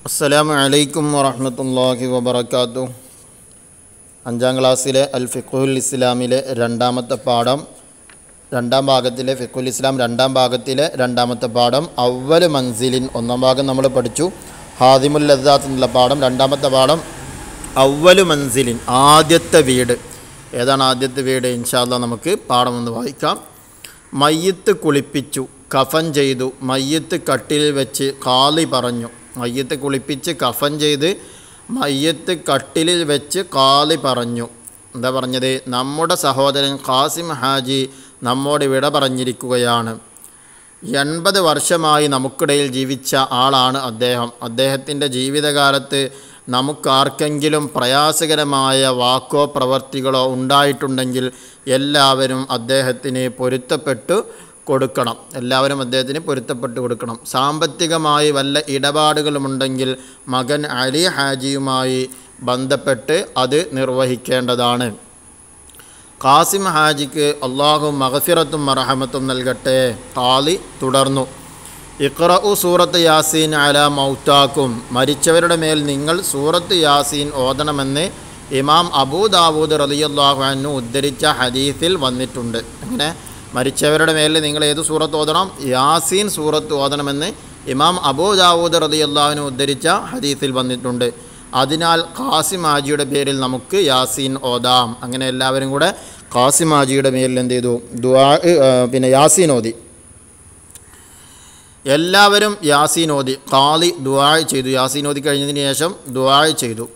അസ്സലാമു അലൈക്കും വറഹ്മത്തുള്ളാഹി വബറകാതുഹു. 5ാം ക്ലാസ്സിലെ അൽ ഫിഖ്ഹുൽ ഇസ്ലാമിലെ രണ്ടാമത്തെ പാഠം, രണ്ടാം ഭാഗത്തിലെ ഫിഖ്ഹുൽ ഇസ്ലാം രണ്ടാം ഭാഗത്തിലെ രണ്ടാമത്തെ പാഠം അവ്വൽ മൻസിലിൻ. ഒന്നാം ഭാഗം നമ്മൾ പഠിച്ചു, ഹാദിമുൽ ലദ്ദാത്ത് എന്നുള്ള പാഠം. രണ്ടാമത്തെ പാഠം അവ്വൽ മൻസിലിൻ, ആദ്യത്തെ വീട്. ഏതാണ് ആദ്യത്തെ വീട്? ഇൻഷാ അല്ലാഹ് നമുക്ക് പാഠം ഒന്ന് വായിക്കാം. മയ്യിത്ത് കുളിപ്പിച്ചു, കഫൻ ചെയ്തു, മയ്യിത്ത് കട്ടിലിൽ വെച്ച് ഖാളി പറഞ്ഞു. മയ്യത്ത് കുളിപ്പിച്ച് കഫൻ ചെയ്ത് മയ്യത്ത് കട്ടിലിൽ വെച്ച് ഖാളി പറഞ്ഞു. എന്താ പറഞ്ഞത്? നമ്മുടെ സഹോദരൻ ഖാസിം ഹാജി നമ്മോട് വിട പറഞ്ഞിരിക്കുകയാണ്. 80 വർഷമായി നമുക്കിടയിൽ ജീവിച്ച ആളാണ് അദ്ദേഹം. അദ്ദേഹത്തിൻ്റെ ജീവിതകാലത്ത് നമുക്കാർക്കെങ്കിലും പ്രയാസകരമായ വാക്കോ പ്രവർത്തികളോ ഉണ്ടായിട്ടുണ്ടെങ്കിൽ എല്ലാവരും അദ്ദേഹത്തിന് പൊരുത്തപ്പെട്ടു കൊടുക്കണം. എല്ലാവരും അദ്ദേഹത്തിന് പൊരുത്തപ്പെട്ട് കൊടുക്കണം. സാമ്പത്തികമായി വല്ല ഇടപാടുകളുമുണ്ടെങ്കിൽ മകൻ അലി ഹാജിയുമായി ബന്ധപ്പെട്ട് അത് നിർവഹിക്കേണ്ടതാണ്. ഖാസിം ഹാജിക്ക് അള്ളാഹു മഗ്ഫിറത്തും മർഹമത്തും നൽകട്ടെ. ഖാളി തുടർന്നു, ഇഖ്റഉ സൂറത്ത് യാസീൻ അലാ മൗതാക്കും, മരിച്ചവരുടെ മേൽ നിങ്ങൾ സൂറത്ത് യാസീൻ ഓതണമെന്ന് ഇമാം അബൂ ദാവൂദ് റളിയല്ലാഹു അൻഹു ഉദ്ധരിച്ച ഹദീസിൽ വന്നിട്ടുണ്ട്. അങ്ങനെ മരിച്ചവരുടെ മേലിൽ നിങ്ങൾ ഏത് സൂറത്ത് ഓതണം? യാസീൻ സൂറത്ത് ഓതണമെന്ന് ഇമാം അബൂ ദാവൂദ് റളിയല്ലാഹു അൻഹു ഉദ്ധരിച്ച ഹദീസിൽ വന്നിട്ടുണ്ട്. അതിനാൽ ഖാസിം ഹാജിയുടെ പേരിൽ നമുക്ക് യാസീൻ ഓതാം. അങ്ങനെ എല്ലാവരും കൂടെ ഖാസിം ഹാജിയുടെ പേരിൽ എന്ത് ചെയ്തു? യാസീൻ ഓതി. എല്ലാവരും യാസീൻ ഓതി. ഖാളി ദുആ ചെയ്തു. യാസീൻ ഓതി കഴിഞ്ഞതിന് ശേഷം ദുആ ചെയ്തു.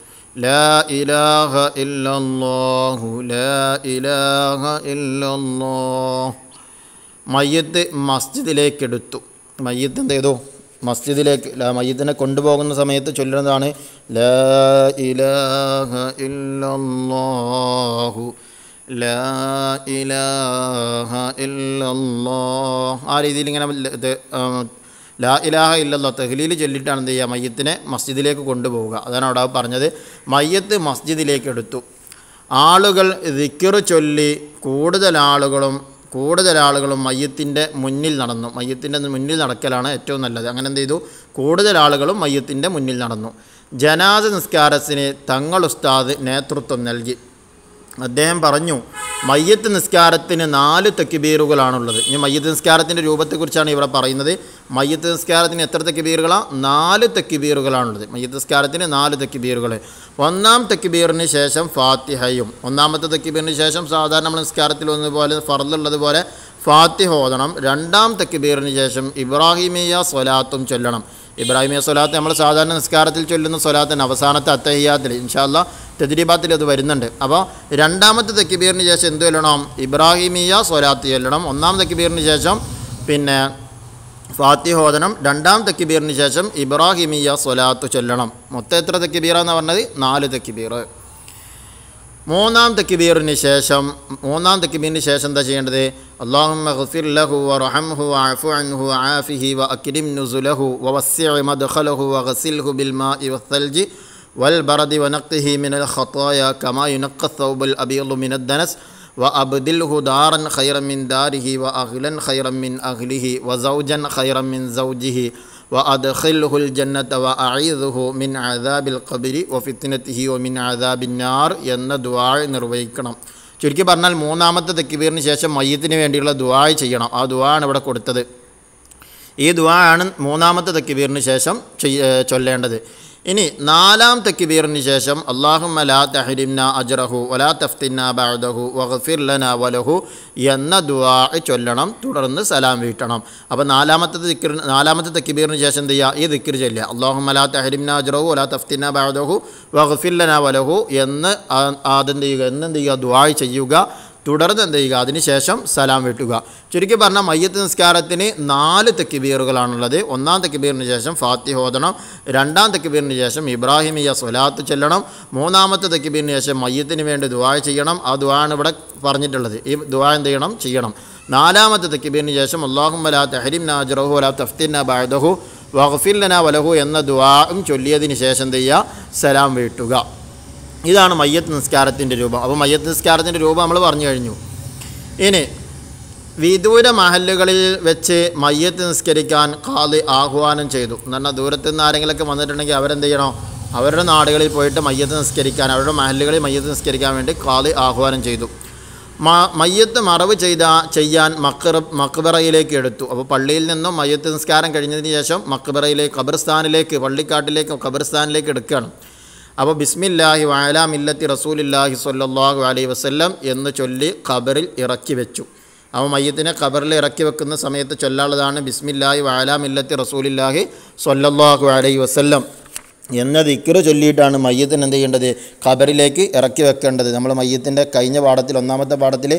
ലാ ഇലാഹ ഇല്ലല്ലാഹു ലാ ഇലാഹ ഇല്ലല്ലാഹ്. മയ്യത്ത് മസ്ജിദിലേക്ക് എടുത്തു. മയ്യത്ത് എന്ത് ചെയ്തു? മസ്ജിദിലേക്ക്. മയ്യത്തിനെ കൊണ്ടുപോകുന്ന സമയത്ത് ചൊല്ലുന്നതാണ് ലാ ഇലാഹ ഇല്ലല്ലാഹു ലാ ഇലാഹ ഇല്ലല്ലാഹ്. ആ രീതിയിൽ ഇങ്ങനെ ലാ ഇലാഹ ഇല്ലല്ലാഹ് തഹ്ലീൽ ചൊല്ലിയിട്ടാണ് എന്ത് ചെയ്യുക? മയ്യത്തിനെ മസ്ജിദിലേക്ക് കൊണ്ടുപോവുക. അതാണ് അവിടെ പറഞ്ഞത്. മയ്യത്ത് മസ്ജിദിലേക്ക് എടുത്തു. ആളുകൾ ദിക്ർ ചൊല്ലി കൂടുതൽ ആളുകളും മയ്യത്തിൻ്റെ മുന്നിൽ നടന്നു. മയ്യത്തിൻ്റെ മുന്നിൽ നടക്കലാണ് ഏറ്റവും നല്ലത്. അങ്ങനെ എന്ത് ചെയ്തു? കൂടുതൽ ആളുകളും മയ്യത്തിൻ്റെ മുന്നിൽ നടന്നു. ജനാസ നിസ്കാരത്തിന് തങ്ങൾ ഉസ്താദ് നേതൃത്വം നൽകി. അദ്ദേഹം പറഞ്ഞു, മയ്യത്ത് നിസ്കാരത്തിന് 4 തക്ബീറുകളാണുള്ളത്. ഇനി മയ്യത്ത് നിസ്കാരത്തിൻ്റെ രൂപത്തെക്കുറിച്ചാണ് ഇവിടെ പറയുന്നത്. മയ്യത്ത് നിസ്കാരത്തിന് എത്ര തക്ബീറുകളാണ്? 4 തക്ബീറുകളാണുള്ളത്. മയ്യത്ത് നിസ്കാരത്തിന് 4 തക്ബീറുകൾ. 1-ാം തക്ബീറിന് ശേഷം ഫാത്തിഹയും, 1-ാമത്തെ തക്ബീറിന് ശേഷം സാധാരണ നമ്മൾ നിസ്കാരത്തിൽ ഒന്നുപോലെ ഫർളുള്ളതുപോലെ ഫാത്തിഹ ഓതണം. 2-ാം തക്ബീറിന് ശേഷം ഇബ്രാഹിമിയ സ്വലാത്തും ചൊല്ലണം. ഇബ്രാഹിമിയ സ്വലാത്ത് നമ്മൾ സാധാരണ നിസ്കാരത്തിൽ ചൊല്ലുന്ന സ്വലാത്തിന് അവസാനത്തെ അത്തഹിയ്യാത്തിൽ ഇൻഷാ അല്ലാഹ് തദ്രീബാത്തിൽ അത് വരുന്നുണ്ട്. അപ്പോൾ 2-ാമത്തെ തക്ബീറിന് ശേഷം എന്ത് ചൊല്ലണം? ഇബ്രാഹിമിയ സ്വലാത്ത് ചൊല്ലണം. 1-ാം തക്ബീറിന് ശേഷം ഫാത്തിഹ ഓതണം. 2-ാം തക്ബീറിന് ശേഷം ഇബ്രാഹിമിയ സ്വലാത്ത് ചൊല്ലണം. മൊത്തം എത്ര തക്ബീറാന്ന് പറഞ്ഞത്? 4 തക്ബീർ. 3-ാം തക്ബീറിന് ശേഷം എന്താ ചെയ്യേണ്ടത്? അല്ലാഹുമ്മ ഗ്ഫിർ ലഹു വർഹംഹു വഅഫു അൻഹു വആഫിഹി വഅക്രിം നുസുലഹു വവസ്സിഅ മദ്ഖലഹു വഗ്സിൽഹു ബിൽമാഇ വസ്സൽജി വൽബറദി വനഖ്ഹിഹി മിനൽ ഖതായ കമാ യുനഖ്ഖ അസ്സൗബുൽ അബീദു മിനദ് ദനസ് വഅബ്ദിൽഹു ദാറൻ ഖൈറൻ മിൻ ദാരിഹി വഅഹ്ലൻ ഖൈറൻ മിൻ അഹ്ലിഹി വസൗജൻ ഖൈറൻ മിൻ സൗജിഹി വഅദ്ഖിൽഹുൽ ജന്നത വഅഈദുഹു മിൻ അദാബിൽ ഖബ്രി വഫിത്നതിഹി വമിൻ അദാബിൻ നാർ എന്ന ദുആ നിർവഹിക്കണം. ചുരുക്കി പറഞ്ഞാൽ 3-ാമത്തെ തക്ബീറിന് ശേഷം മയ്യത്തിന് വേണ്ടിയുള്ള ദുആ ചെയ്യണം. ആ ദുആ ആണ് ഇവിടെ കൊടുത്തത്. ഈ ദുആ ആണ് 3-ാമത്തെ തക്ബീറിന് ശേഷം ചൊല്ലേണ്ടത്. ഇനി 4-ാം തക്ബീറിന് ശേഷം അല്ലാഹുമ്മ ലാ തഹ്രിംനാ അജ്റഹു വലാ തഫ്തിന്നാ ബഅദഹു വഗ്ഫിർ ലനാ വലഹു എന്ന ദുആ ചൊല്ലണം. തുടർന്ന് സലാം വീട്ടണം. അപ്പോൾ 4-ാമത്തെ തക്ബീറിന് ശേഷം എന്ത് ചെയ്യുക? ഈ ദിക്ർ ചൊല്ലുക. അല്ലാഹുമ്മ ലാ തഹ്രിംനാ അജ്റഹു വലാ തഫ്തിന്നാ ബഅദഹു വഗ്ഫിർ ലനാ വലഹു എന്ന് എന്ത് ചെയ്യുക? ദുആ ചെയ്യുക. തുടർന്ന് എന്ത് ചെയ്യുക? അതിനുശേഷം സലാം വീട്ടുക. ചുരുക്കി പറഞ്ഞാൽ മയ്യത്ത് നിസ്കാരത്തിന് 4 തക്ബീറുകളാണുള്ളത്. 1-ാം തക്ബീറിന് ശേഷം ഫാത്തിഹ ഓതണം. 2-ാം തക്ബീറിന് ശേഷം ഇബ്രാഹിമിയ സ്വലാത്ത് ചൊല്ലണം. 3-ാമത്തെ തക്ബീറിന് ശേഷം മയ്യത്തിന് വേണ്ടി ദുആ ചെയ്യണം. ആ ദുആ ആണ് ഇവിടെ പറഞ്ഞിട്ടുള്ളത്. ഈ ദുആ എന്ത് ചെയ്യണം? 4-ാമത്തെ തക്ബീറിന് ശേഷം അല്ലാഹുമ്മ ലാ തഹ്രിംനാ അജ്റഹു വലാ തഫ്തിന്നാ ബഅദഹു വഗ്ഫിർ ലനാ വലഹു എന്ന ദുആയും ചൊല്ലിയതിന് ശേഷം എന്ത് ചെയ്യുക? സലാം വീട്ടുക. ഇതാണ് മയ്യത്ത് നിസ്കാരത്തിൻ്റെ രൂപം. അപ്പോൾ മയ്യത്ത് നിസ്കാരത്തിൻ്റെ രൂപം നമ്മൾ പറഞ്ഞു കഴിഞ്ഞു. ഇനി വിദൂര മഹല്ലുകളിൽ വെച്ച് മയ്യത്ത് നിസ്കരിക്കാൻ ഖാദി ആഹ്വാനം ചെയ്തു. എന്ന് പറഞ്ഞാൽ ദൂരത്തു നിന്ന് ആരെങ്കിലുമൊക്കെ വന്നിട്ടുണ്ടെങ്കിൽ അവരെന്ത് ചെയ്യണം? അവരുടെ നാടുകളിൽ പോയിട്ട് മയ്യത്ത് നിസ്കരിക്കാൻ, അവരുടെ മഹല്ലുകളിൽ മയ്യത്ത് നിസ്കരിക്കാൻ വേണ്ടി ഖാദി ആഹ്വാനം ചെയ്തു. മയ്യത്ത് മറവ് ചെയ്യാൻ മക്ബറയിലേക്ക് എടുത്തു. അപ്പോൾ പള്ളിയിൽ നിന്നും മയ്യത്ത് നിസ്കാരം കഴിഞ്ഞതിന് ശേഷം മക്ബറയിലേക്ക്, ഖബർസ്ഥാനിലേക്ക്, പള്ളിക്കാട്ടിലേക്ക് ഖബർസ്ഥാനിലേക്ക് എടുക്കുകയാണ്. അപ്പോൾ ബിസ്മില്ലാഹി വഅലാ മില്ലത്തി റസൂലില്ലാഹി സ്വല്ലല്ലാഹു അലൈഹി വസല്ലം എന്ന് ചൊല്ലി ഖബറിൽ ഇറക്കി വെച്ചു. അപ്പോൾ മയ്യത്തിനെ ഖബറിൽ ഇറക്കി വെക്കുന്ന സമയത്ത് ചൊല്ലാനുള്ളതാണ് ബിസ്മില്ലാഹി വഅലാ മില്ലത്തി റസൂലില്ലാഹി സ്വല്ലല്ലാഹു അലൈഹി വസല്ലം എന്ന ദിക്ർ ചൊല്ലിയിട്ടാണ് മയ്യത്തിന് എന്ത് ചെയ്യേണ്ടത്? ഖബറിലേക്ക് ഇറക്കി വെക്കേണ്ടത്. നമ്മൾ മയ്യത്തിൻ്റെ കഴിഞ്ഞ പാഠത്തിൽ, ഒന്നാമത്തെ പാഠത്തിൽ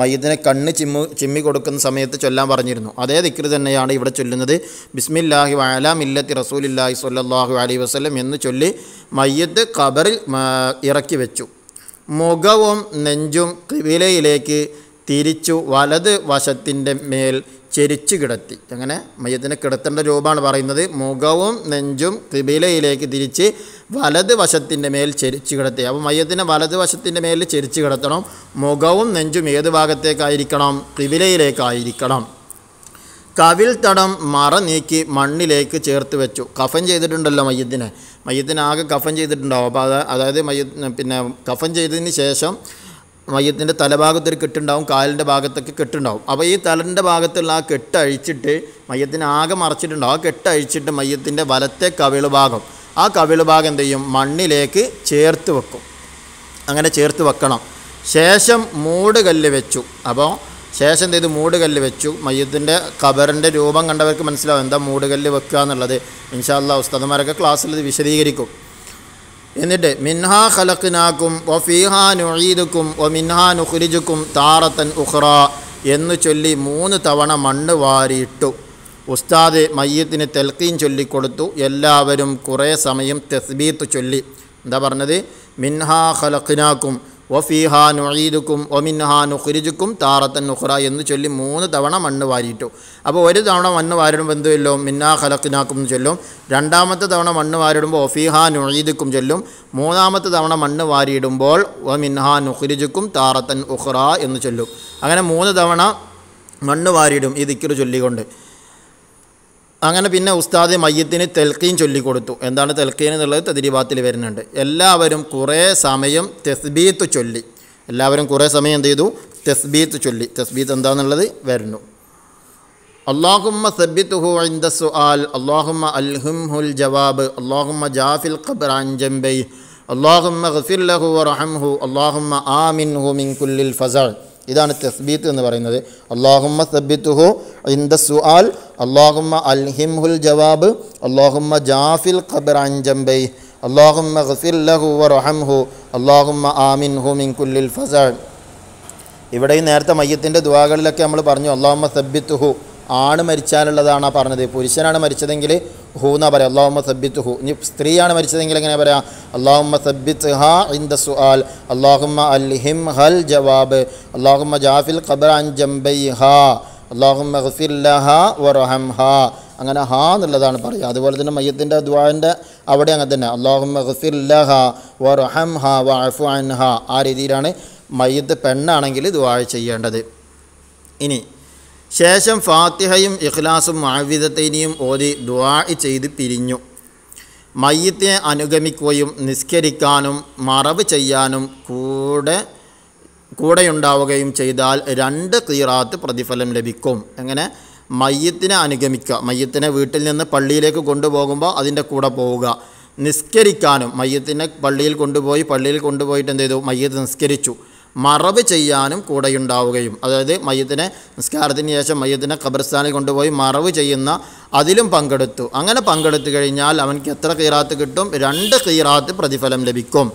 മയ്യത്തിനെ കണ്ണ് ചിമ്മി കൊടുക്കുന്ന സമയത്ത് ചൊല്ലാൻ പറഞ്ഞിരുന്നു. അതേ ദിക്ർ തന്നെയാണ് ഇവിടെ ചൊല്ലുന്നത്. ബിസ്മില്ലാഹി വഅലാ മില്ലത്തി റസൂലില്ലാഹി സ്വല്ലല്ലാഹു അലൈഹി വസല്ലം എന്ന് ചൊല്ലി മയ്യത്ത് ഖബറിൽ ഇറക്കി വെച്ചു. മുഖവും നെഞ്ചും ഖിബിലയിലേക്ക് തിരിച്ചു വലത് വശത്തിൻ്റെ മേൽ ചെരിച്ചു കിടത്തി. അങ്ങനെ മയ്യത്തിനെ കിടത്തേണ്ട രൂപമാണ് പറയുന്നത്. മുഖവും നെഞ്ചും ഖിബിലയിലേക്ക് തിരിച്ച് വലത് വശത്തിൻ്റെ മേൽ ചെരിച്ചു കിടത്തി. അപ്പോൾ മയ്യത്തിനെ വലത് വശത്തിൻ്റെ മേൽ ചെരിച്ചു കിടത്തണം. മുഖവും നെഞ്ചും ഏത് ഭാഗത്തേക്കായിരിക്കണം? ഖിബിലയിലേക്കായിരിക്കണം. കവിൽ തടം മറ നീക്കി മണ്ണിലേക്ക് ചേർത്ത് വെച്ചു. കഫൻ ചെയ്തിട്ടുണ്ടല്ലോ മയ്യത്തിനെ ആകെ കഫൻ ചെയ്തിട്ടുണ്ടാവും. അപ്പോൾ അതായത് കഫൻ ചെയ്തതിന് ശേഷം മയ്യത്തിൻ്റെ തലഭാഗത്തൊരു കെട്ടുണ്ടാവും, കാലിൻ്റെ ഭാഗത്തൊക്കെ കെട്ടുണ്ടാവും. അപ്പോൾ ഈ തലൻ്റെ ഭാഗത്തുള്ള ആ കെട്ട് അഴിച്ചിട്ട് മയ്യത്തിനെ ആകെ മറച്ചിട്ടുണ്ടാവും. ആ കെട്ട് അഴിച്ചിട്ട് മയ്യത്തിൻ്റെ വലത്തെ കവിള് ഭാഗം, ആ കവിള് ഭാഗം എന്ത് ചെയ്യും? മണ്ണിലേക്ക് ചേർത്ത് വെക്കും. അങ്ങനെ ചേർത്ത് വെക്കണം. ശേഷം മൂടുകല്ല് വെച്ചു. അപ്പോൾ ശേഷം എന്ത് ചെയ്തു? മൂടുകല്ല് വെച്ചു. മയ്യത്തിൻ്റെ ഖബറിൻ്റെ രൂപം കണ്ടവർക്ക് മനസ്സിലാവും എന്താ മൂടുകല്ല് വെക്കുക എന്നുള്ളത്. ഇൻഷാ അല്ലാഹ് ഉസ്താദുമാരൊക്കെ ക്ലാസ്സിൽ ഇത് വിശദീകരിക്കും. എന്നിട്ട് മിൻഹാ ഖലഖ്നാകും വഫീഹാ നുഈദുക്കും വമിൻഹാ നുഖ്രിജുക്കും താറത്തൻ ഉഖ്റ എന്ന് ചൊല്ലി 3 തവണ മണ്ണ് വാരിയിട്ടു. ഉസ്താദ് മയ്യത്തിന് തൽഖീൻ ചൊല്ലിക്കൊടുത്തു. എല്ലാവരും കുറേ സമയം തസ്ബീത്ത് ചൊല്ലി. എന്താ പറഞ്ഞത്? മിൻഹാ ഖലഖ്നാകും വഫീഹാ നുഈദുക്കും വമിൻഹാ നുഖ്രിജുക്കും താറത്തൻ ഉഖ്റ എന്ന് ചൊല്ലി 3 തവണ മണ്ണ് വാരിയിട്ടു. അപ്പോൾ ഒരു തവണ മണ്ണ് വാരിടുമ്പോൾ എന്ത് ചൊല്ലും? മിന്നാ ഖലഖ്നാകും എന്ന് ചൊല്ലും. രണ്ടാമത്തെ തവണ മണ്ണ് വാരിടുമ്പോൾ വഫീഹാ നുഈദുക്കും ചൊല്ലും. മൂന്നാമത്തെ തവണ മണ്ണ് വാരിയിടുമ്പോൾ വമിൻഹാ നുഖ്രിജുക്കും താറത്തൻ ഉഖ്റ എന്ന് ചൊല്ലും. അങ്ങനെ 3 തവണ മണ്ണ് വാരിയിടും ഈ ദിക്ർ ചൊല്ലിക്കൊണ്ട്. അങ്ങനെ പിന്നെ ഉസ്താദ് മയ്യത്തിന് തൽഖീൻ ചൊല്ലിക്കൊടുത്തു. എന്താണ് തൽഖീൻ എന്നുള്ളത് തദ്രീബാത്തിൽ വരുന്നുണ്ട്. എല്ലാവരും കുറേ സമയം തസ്ബീത്ത് ചൊല്ലി. എല്ലാവരും കുറേ സമയം എന്ത് ചെയ്തു? തസ്ബീത്ത് ചൊല്ലി. തസ്ബീത്ത് എന്താണെന്നുള്ളത് വരുന്നു. അല്ലാഹുമ്മ സബ്ബിത്ഹു ഇൻദ സുആൽ, അല്ലാഹുമ്മ അൽഹിംഹുൽ ജവാബ്, അല്ലാഹുമ്മ ജാഫിൽ ഖബ്റ അൻ ജംബൈ, അല്ലാഹുമ്മ ഗഫിർ ലഹു വറഹംഹു, അല്ലാഹുമ്മ ആമിൻഹു മിൻ കുല്ലിൽ ഫസൽ. ഇതാണ് തസ്ബീത്ത് എന്ന് പറയുന്നത്. അല്ലാഹുമ്മ സബ്ബിത്ഹു ഇൻദ സുആൽ, അല്ലാഹുമ്മ അൽഹിംഹുൽ ജവാബ്, അല്ലാഹുമ്മ ജാഫിൽ ഖബ്റ അൻ ജംബൈ, അല്ലാഹുമ്മ ഗഫിർ ലഹു വറഹംഹു, അല്ലാഹുമ്മ ആമിൻഹു മിൻ കുല്ലിൽ ഫസൽ. ഇവിടെ ഈ നേരത്തെ മയ്യത്തിൻ്റെ ദുആകളിലൊക്കെ നമ്മൾ പറഞ്ഞു അല്ലാഹുമ്മ സബ്ബിത്ഹു. ആണ് മരിച്ചാലുള്ളതാണ് പറഞ്ഞത്. പുരുഷനാണ് മരിച്ചതെങ്കിൽ ഹു എന്നാ പറയാം, അല്ലാഹുമ്മ സബ്ബിത്ഹു. ഇനി സ്ത്രീയാണ് മരിച്ചതെങ്കിൽ എങ്ങനെ പറയാം? അല്ലാഹുമ്മ സബ്ബിത്ഹാ ഇൻദ സുആൽ, അല്ലാഹുമ്മ അൽഹിംഹൽ ജവാബ്, അല്ലാഹുമ്മ ജാഫിൽ ഖബ്റ അൻ ജംബൈഹാ, അല്ലാഹുമ്മ ഗഫിർ ലഹാ വറഹംഹാ. അങ്ങനെ ഹാ എന്നുള്ളതാണ് പറയുക. അതുപോലെ തന്നെ മയ്യത്തിൻ്റെ ദുആൻ്റെ അവിടെ അങ്ങനെ തന്നെ അല്ലാഹുമ്മ ഗഫിർ ലഹാ വറഹംഹാ വഅഫു അൻഹാ. ആ രീതിയിലാണ് മയ്യത്ത് പെണ്ണാണെങ്കിൽ ദുആ ചെയ്യേണ്ടത്. ഇനി ശേഷം ഫാത്തിഹയും ഇഖ്ലാസും മുഅവ്വിദത്തൈനിയും ഓതി ദുആ ചെയ്ത് പിരിഞ്ഞു. മയ്യത്തിനെ അനുഗമിക്കുകയും നിസ്കരിക്കാനും മറവ് ചെയ്യാനും കൂടെയുണ്ടാവുകയും ചെയ്താൽ 2 ഖീറാത്ത് പ്രതിഫലം ലഭിക്കും. എങ്ങനെ? മയ്യത്തിനെ അനുഗമിക്കുക, മയ്യത്തിനെ വീട്ടിൽ നിന്ന് പള്ളിയിലേക്ക് കൊണ്ടുപോകുമ്പോൾ അതിൻ്റെ കൂടെ പോവുക. നിസ്കരിക്കാനും മയ്യത്തിനെ പള്ളിയിൽ കൊണ്ടുപോയിട്ട് എന്ത് ചെയ്തു? മയ്യത്ത് നിസ്കരിച്ചു. മറവ് ചെയ്യാനും കൂടെയുണ്ടാവുകയും, അതായത് മയ്യത്തിനെ നിസ്കാരത്തിന് ശേഷം മയ്യത്തിനെ ഖബർസ്ഥാനിൽ കൊണ്ടുപോയി മറവ് ചെയ്യുന്ന അതിലും പങ്കെടുത്തു. അങ്ങനെ പങ്കെടുത്തു കഴിഞ്ഞാൽ അവൻക്ക് എത്ര ഖീറാത്ത് കിട്ടും? 2 ഖീറാത്ത് പ്രതിഫലം ലഭിക്കും.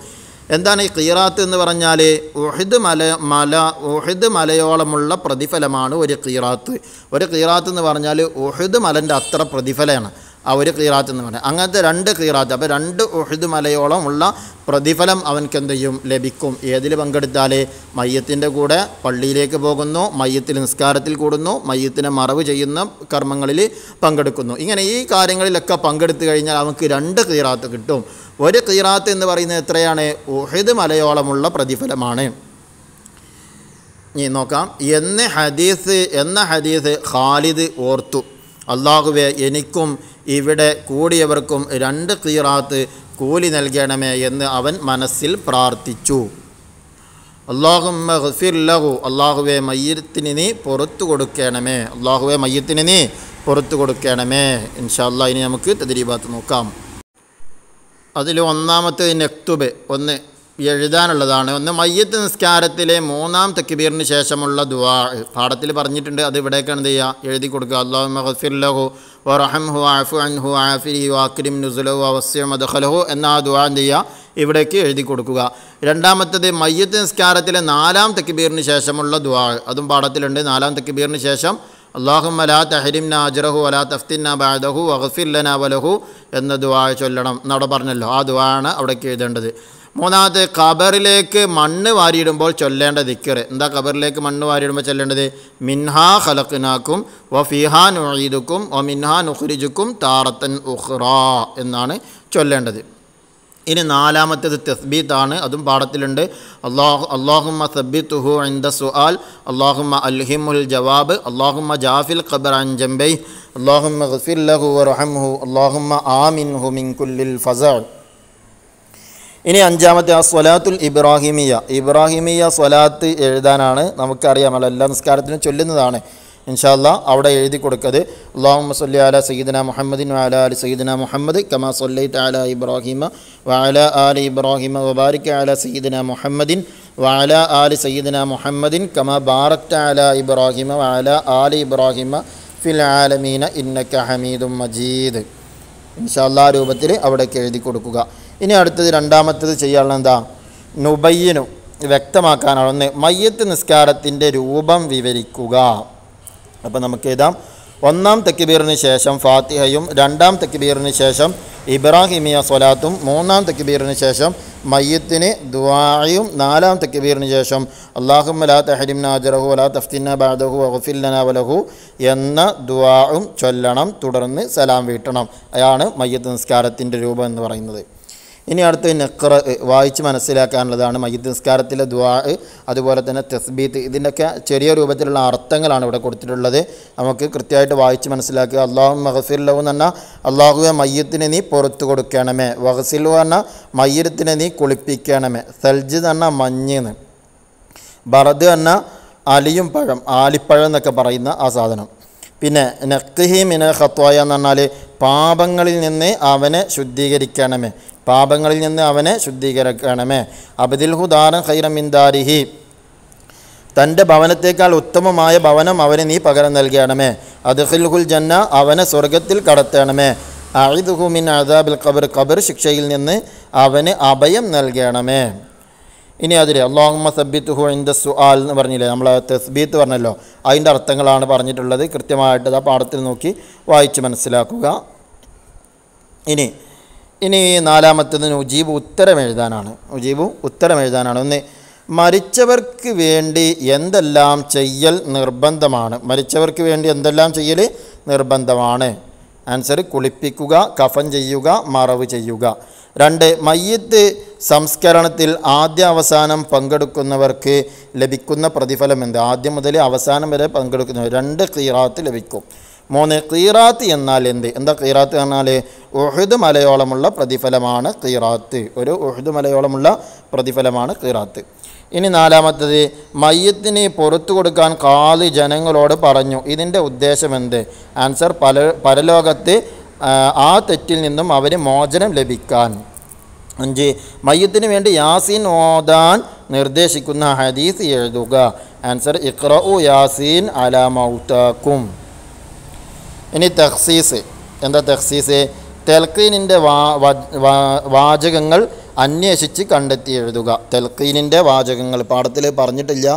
എന്താണ് ഈ ഖീറാത്ത് എന്ന് പറഞ്ഞാൽ? ഉഹുദ് മലയോളമുള്ള പ്രതിഫലമാണ് ഒരു ഖീറാത്ത്. ഒരു ഖീറാത്ത് എന്ന് പറഞ്ഞാൽ ഉഹുദ് മലൻ്റെ അത്ര പ്രതിഫലമാണ് ആ ഒരു ഖീറാത്ത് എന്ന് പറഞ്ഞാൽ. അങ്ങനത്തെ 2 ഖീറാത്ത്. അപ്പോൾ 2 ഉഹുദ് മലയോളം ഉള്ള പ്രതിഫലം അവൻക്ക് എന്ത് ചെയ്യും? ലഭിക്കും. ഏതിൽ പങ്കെടുത്താൽ? മയ്യത്തിൻ്റെ കൂടെ പള്ളിയിലേക്ക് പോകുന്നു, മയ്യത്തിൽ നിസ്കാരത്തിൽ കൂടുന്നു, മയ്യത്തിനെ മറവ് ചെയ്യുന്ന കർമ്മങ്ങളിൽ പങ്കെടുക്കുന്നു. ഇങ്ങനെ ഈ കാര്യങ്ങളിലൊക്കെ പങ്കെടുത്തു കഴിഞ്ഞാൽ അവർക്ക് 2 ഖീറാത്ത് കിട്ടും. ഒരു ഖീറാത്ത് എന്ന് പറയുന്നത് എത്രയാണ്? ഉഹുദ് മലയോളമുള്ള പ്രതിഫലമാണ്. ഇനി നോക്കാം. എന്ന ഹദീസ് ഖാലിദ് ഓർത്തു. അള്ളാഹുവേ, എനിക്കും ഇവിടെ കൂടിയവർക്കും 2 ഖീറാത്ത് കൂലി നൽകണമേ എന്ന് അവൻ മനസ്സിൽ പ്രാർത്ഥിച്ചു. അല്ലാഹുമ്മ ഗ്ഫിർ ലഹു, അള്ളാഹുവേ മയ്യിത്തിന് നീ പുറത്തു കൊടുക്കണമേ, അള്ളാഹുവേ മയ്യിത്തിന് നീ പുറത്തു കൊടുക്കണമേ. ഇൻഷാ അല്ലാഹ് ഇനി നമുക്ക് തദ്രീബാത്ത് നോക്കാം. അതിൽ ഒന്നാമത്തെ നക്തുബ്, ഒന്ന് എഴുതാനുള്ളതാണ്. ഒന്ന് മയ്യിത്ത് നിസ്കാരത്തിലെ 3-ാം തക്ബീറിന് ശേഷമുള്ള ദുആ പാഠത്തിൽ പറഞ്ഞിട്ടുണ്ട്. അത് ഇവിടേക്കാണ് എന്ത് ചെയ്യുക, എഴുതി കൊടുക്കുക. അല്ലാഹുമ്മ ഗ്ഫിർ ലഹു വറഹംഹു വഅഫു അൻഹു വആഫിഹി വഅക്രിം നുസുലഹു വവസ്സിഅ മദ്ഖലഹു എന്ന ആ ദുആ എന്ത് ചെയ്യുക, ഇവിടേക്ക് എഴുതി കൊടുക്കുക. രണ്ടാമത്തത് മയ്യിത്ത് നിസ്കാരത്തിലെ 4-ാം തക്ബീറിന് ശേഷമുള്ള ദുആ, അതും പാഠത്തിലുണ്ട്. 4-ാം തക്ബീറിന് ശേഷം അല്ലാഹുമ്മ ലാ തഹരിംനാ അജ്റഹു വലാ തഫ്തിന്നാ ബഅദഹു വഗ്ഫിർ ലനാ വലഹു എന്ന ദുആ ചൊല്ലണം എന്നവിടെ പറഞ്ഞല്ലോ. ആ ദുആ ആണ് അവിടേക്ക് എഴുതേണ്ടത്. മൂന്നാമത്തെ ഖബറിലേക്ക് മണ്ണ് വാരിയിടുമ്പോൾ ചൊല്ലേണ്ട ദിക്ർ. എന്താ ഖബറിലേക്ക് മണ്ണ് വാരിയിടുമ്പോൾ ചൊല്ലേണ്ടത്? മിൻഹാ ഖലഖ്നാകും വഫീഹാ നുഈദുക്കും വമിൻഹാ നുഖ്രിജുക്കും താറത്തൻ ഉഖ്റാ എന്നാണ് ചൊല്ലേണ്ടത്. ഇനി 4-മത്തേത് തസ്ബീത്താണ്, അതും പാഠത്തിലുണ്ട്. അല്ലാഹുമ്മ സബ്ബിത്തുഹു ഇൻദ സുആൽ, അല്ലാഹുമ്മ അൽഹിമുൽ ജവാബ്, അല്ലാഹുമ്മ ജാഫിൽ ഖബർ അൻ ജംബൈ, അല്ലാഹുമ്മ ഗ്ഫിർ ലഹു വറഹംഹു, അല്ലാഹുമ്മ ആമിൻഹു മിൻ കുല്ലിൽ ഫസഅ. ഇനി 5-മത്തെ സ്വലാത്തുൽ ഇബ്രാഹിമിയ സ്വലാത്ത് എഴുതാനാണ്. നമുക്കറിയാമല്ലോ, എല്ലാ നിസ്കാരത്തിനും ചൊല്ലുന്നതാണ്. ഇൻഷാ അല്ലാഹ് അവിടെ എഴുതി കൊടുക്കത്. അല്ലാഹുമ്മ സ്വല്ലി അലാ സയ്യിദിന മുഹമ്മദിൻ വഅലാ ആലി സയ്യിദിന മുഹമ്മദ് കമാ സ്വല്ലൈത അലാ ഇബ്രാഹിമ വഅലാ ആലി ഇബ്രാഹിമ വബാരിക് അലാ സയ്യിദിന മുഹമ്മദിൻ വഅലാ ആലി സയ്യിദിന മുഹമ്മദിൻ കമാ ബാറക്ത അലാ ഇബ്രാഹിമ വഅലാ ആലി ഇബ്രാഹിമ ഫിൽ ആലമീന ഇന്നക ഹമീദും മജീദ്. ഇൻഷാ അല്ലാഹ് രൂപത്തിൽ അവിടേക്ക് എഴുതി കൊടുക്കുക. ഇനി അടുത്തത് 2-മത്തേത് ചെയ്യാനുള്ള എന്താ? നുബയ്യനു, വ്യക്തമാക്കാനാണ്. ഒന്ന് മയ്യത്ത് നിസ്കാരത്തിൻ്റെ രൂപം വിവരിക്കുക. അപ്പോൾ നമുക്ക് എഴുതാം. 1-ാം തക്ബീറിന് ശേഷം ഫാത്തിഹയും 2-ാം തക്ബീറിന് ശേഷം ഇബ്രാഹിമിയ സ്വലാത്തും 3-ാം തക്ബീറിന് ശേഷം മയ്യത്തിന് ദുആയും 4-ാം തക്ബീറിന് ശേഷം അല്ലാഹുമ്മ ലാ തഹരിംനാ അജ്റഹു വലാ തഫ്തിന്നാ ബഅദഹു വഗ്ഫിർ ലനാ വലഹു എന്ന ദുആയും ചൊല്ലണം. തുടർന്ന് സലാം വീട്ടണം. അതാണ് മയ്യത്ത് നിസ്കാരത്തിൻ്റെ രൂപം എന്ന് പറയുന്നത്. ഇനി അടുത്ത് നഖ്റ, വായിച്ച് മനസ്സിലാക്കാനുള്ളതാണ്. മയ്യിത്ത് നിസ്കാരത്തിലെ ദുആ, അതുപോലെ തന്നെ തസ്ബീത്ത്, ഇതിൻ്റെയൊക്കെ ചെറിയ രൂപത്തിലുള്ള അർത്ഥങ്ങളാണ് ഇവിടെ കൊടുത്തിട്ടുള്ളത്. നമുക്ക് കൃത്യമായിട്ട് വായിച്ച് മനസ്സിലാക്കുക. അല്ലാഹുമ്മ ഗ്ഫിർ ലഹു എന്ന് പറഞ്ഞാൽ അല്ലാഹുവേ മയ്യത്തിനെ നീ പുറത്തു കൊടുക്കണമേ. വഗ്സിലു പറഞ്ഞാൽ മയ്യത്തിനെ നീ കുളിപ്പിക്കണമേ. സൽജ് എന്ന് പറഞ്ഞാൽ മഞ്ഞ്. ബറദ് പറഞ്ഞാൽ അലിയും പഴം, ആലിപ്പഴം എന്നൊക്കെ പറയുന്ന ആ സാധനം. പിന്നെ നഖ്ഹി മിനൽ ഖത്വായ എന്ന് പറഞ്ഞാൽ പാപങ്ങളിൽ നിന്ന് അവനെ ശുദ്ധീകരിക്കണമേ, പാപങ്ങളിൽ നിന്ന് അവനെ ശുദ്ധീകരിക്കണമേ. അബ്ദിൽഹു ദാറൻ ഖൈറൻ മിൻ ദാരിഹി, തൻ്റെ ഭവനത്തേക്കാൾ ഉത്തമമായ ഭവനം അവന് നീ പകരം നൽകണമേ. അദ്ഖിൽഹുൽ ജന്ന, അവനെ സ്വർഗത്തിൽ കടത്തണമേ. അഇദ്ഹു മിൻ അദാബിൽ ഖബർ, ഖബർ ശിക്ഷയിൽ നിന്ന് അവന് അഭയം നൽകണമേ. ഇനി അതിൽ അല്ലാഹുമ്മ സബ്ബിത്തുഹു ഇൻദ സുആൽ എന്ന് പറഞ്ഞില്ലേ, നമ്മൾ തസ്ബീത്ത് പറഞ്ഞല്ലോ, അതിൻ്റെ അർത്ഥങ്ങളാണ് പറഞ്ഞിട്ടുള്ളത്. കൃത്യമായിട്ട് ആ പാഠത്തിൽ നോക്കി വായിച്ച് മനസ്സിലാക്കുക. ഇനി 4-മത്തേത് ഉജീബ്, ഉത്തരം എഴുതാനാണ്. ഒന്ന് മരിച്ചവർക്ക് വേണ്ടി എന്തെല്ലാം ചെയ്യൽ നിർബന്ധമാണ്? മരിച്ചവർക്ക് വേണ്ടി എന്തെല്ലാം ചെയ്യൽ നിർബന്ധമാണ്? ആൻസർ കുളിപ്പിക്കുക, കഫൻ ചെയ്യുക, മറവ് ചെയ്യുക. 2 മയ്യിത്ത് സംസ്കരണത്തിൽ ആദ്യ അവസാനം പങ്കെടുക്കുന്നവർക്ക് ലഭിക്കുന്ന പ്രതിഫലം എന്ത്? ആദ്യം മുതൽ അവസാനം വരെ പങ്കെടുക്കുന്നവർ 2 ഖീറാത്ത് ലഭിക്കും. 3 ഖീറാത്ത് എന്നാൽ എന്ത്? എന്താ ഖീറാത്ത് എന്നാൽ? ഉഹുദ് മലയോളമുള്ള പ്രതിഫലമാണ് ഖീറാത്ത്. ഒരു ഉഹുദ് മലയോളമുള്ള പ്രതിഫലമാണ് ഖീറാത്ത്. ഇനി 4-മത്തേത് മയ്യത്തിന് പുറത്തു കൊടുക്കാൻ ഖാദി ജനങ്ങളോട് പറഞ്ഞു. ഇതിൻ്റെ ഉദ്ദേശം എന്ത്? ആൻസർ പരലോകത്ത് ആ തെറ്റിൽ നിന്നും അവന് മോചനം ലഭിക്കാൻ. 5 മയ്യത്തിന് വേണ്ടി യാസീൻ ഓതാൻ നിർദ്ദേശിക്കുന്ന ഹദീസ് എഴുതുക. ആൻസർ ഇഖ്റഉ യാസീൻ അലാ മൗതാക്കും. ഇനി തഖ്സീസ്. എന്താ തഖ്സീസ്? തൽഖീനിൻ്റെ വാചകങ്ങൾ അന്വേഷിച്ച് കണ്ടെത്തി എഴുതുക. തൽഖീനിൻ്റെ വാചകങ്ങൾ പാഠത്തിൽ പറഞ്ഞിട്ടില്ല.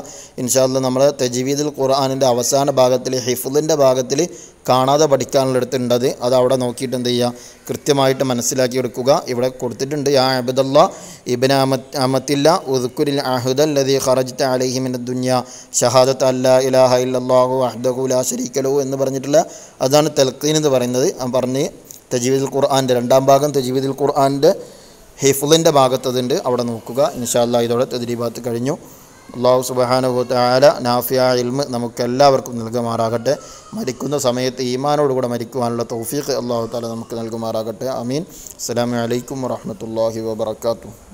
ഇൻഷാ അല്ലാഹ് നമ്മൾ തജ്വീദുൽ ഖുർആനിൻ്റെ അവസാന ഭാഗത്തിൽ ഹിഫ്ളിൻ്റെ ഭാഗത്തിൽ കാണാതെ പഠിക്കാനുള്ളടത്തുണ്ടത്. അത് അവിടെ നോക്കിയിട്ട് എന്ത് ചെയ്യുക, കൃത്യമായിട്ട് മനസ്സിലാക്കി എടുക്കുക. ഇവിടെ കൊടുത്തിട്ടുണ്ട്. യാ അബ്ദുല്ലാ ഇബ്ന അമത്തില്ല ഉദ്കുരിൽ അഹ്ദൽ ലദീ ഖറജ്ത അലൈഹി മിനദ് ദുനിയ ഷഹാദത്ത് അല്ലാ ഇലാഹ ഇല്ലല്ലാഹു വഹ്ദഹു ലാ ശരീക ലഹു എന്ന് പറഞ്ഞിട്ടുള്ള അതാണ് തൽഖീൻ എന്ന് പറയുന്നത്. പറഞ്ഞ് തജ്വീദുൽ ഖുർആൻ്റെ 2-ാം ഭാഗം തജ്വീദുൽ ഖുർആൻ്റെ ഹിഫ്ളിൻ്റെ ഭാഗത്തതുണ്ട്, അവിടെ നോക്കുക. ഇൻഷാ അല്ലാഹ് ഇതോടെ തദ്രീബാത്ത് കഴിഞ്ഞു. അല്ലാഹു സുബ്ഹാനഹു വ തആല നാഫിയായ ഇൽമ് നമുക്കെല്ലാവർക്കും നൽകുമാറാകട്ടെ. മരിക്കുന്ന സമയത്ത് ഈമാനോടുകൂടെ മരിക്കുവാനുള്ള തൗഫീഖ് അല്ലാഹു തആല നമുക്ക് നൽകുമാറാകട്ടെ. ആമീൻ. അസ്സലാമു അലൈക്കും വറഹ്മത്തുള്ളാഹി വബറകാതുഹു.